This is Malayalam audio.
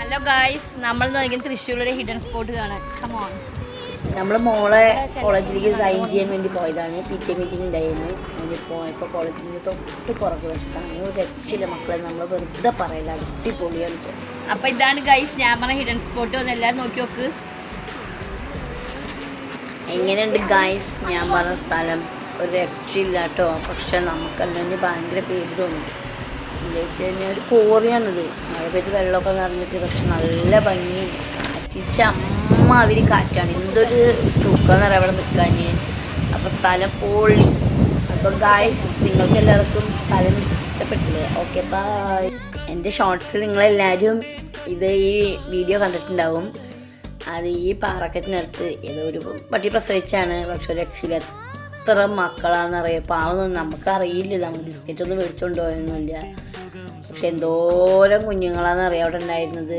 ഹലോ ഗായ്സ്, നമ്മൾ നോക്കിയ തൃശ്ശൂരിലെ ഹിഡൻ സ്പോട്ട് കാണാൻ. കമോൺ. നമ്മൾ മോളെ കോളേജിലേക്ക് സൈൻ ചെയ്യാൻ വേണ്ടി പോയതാണ്. PTA മീറ്റിംഗ് ഉണ്ടായിരുന്നു. അതിന് പോയപ്പോൾ കോളേജിൽ നിന്ന് തൊട്ട് പുറകു വശത്താണ്. ഒരു രക്ഷയില്ല മക്കളെ, നമ്മൾ വെറുതെ പറയില്ല, അടിപൊളിയാണ്. അപ്പോൾ ഇതാണ് ഗായ്സ് ഞാൻ പറഞ്ഞ ഹിഡൻ സ്പോട്ട്. ഒന്ന് എല്ലാവരും നോക്കി നോക്ക്. എങ്ങനെയുണ്ട് ഗായ്സ് ഞാൻ പറഞ്ഞ സ്ഥലം? ഒരു രക്ഷയില്ല കേട്ടോ. പക്ഷെ നമുക്കല്ലെങ്കിൽ ഭയങ്കര പേടി തോന്നും. എന്താ വെച്ച് കഴിഞ്ഞാൽ ഒരു കോറിയാണിത്. മഴ പെയ്ത് വെള്ളമൊക്കെ നിറഞ്ഞിട്ട്, പക്ഷെ നല്ല ഭംഗി. കാറ്റിച്ച അമ്മാതിരി കാറ്റാണ്. എന്തൊരു സുഖം എന്ന് പറയാം അവിടെ നിൽക്കാൻ. അപ്പോൾ സ്ഥലം പൊളി. അപ്പോൾ ഗായ്സ് നിങ്ങൾക്ക് എല്ലാവർക്കും സ്ഥലം ഇഷ്ടപ്പെട്ടില്ലേ? Okay bye. എൻ്റെ ഷോർട്സിൽ നിങ്ങളെല്ലാവരും ഈ വീഡിയോ കണ്ടിട്ടുണ്ടാവും. അത് ഈ പാറക്കെട്ടിനടുത്ത് ഏതോ ഒരു പട്ടി പ്രസവിച്ചാണ്. പക്ഷെ ഒരു രക്ഷയില്ല. എത്ര മക്കളാണെന്നറിയാം. പാവൊന്നും നമുക്കറിയില്ല. നമ്മൾ ബിസ്ക്കറ്റൊന്നും മേടിച്ചുകൊണ്ട് പോയൊന്നുമില്ല. പക്ഷെ എന്തോരം കുഞ്ഞുങ്ങളാണെന്നറിയാം അവിടെ ഉണ്ടായിരുന്നത്.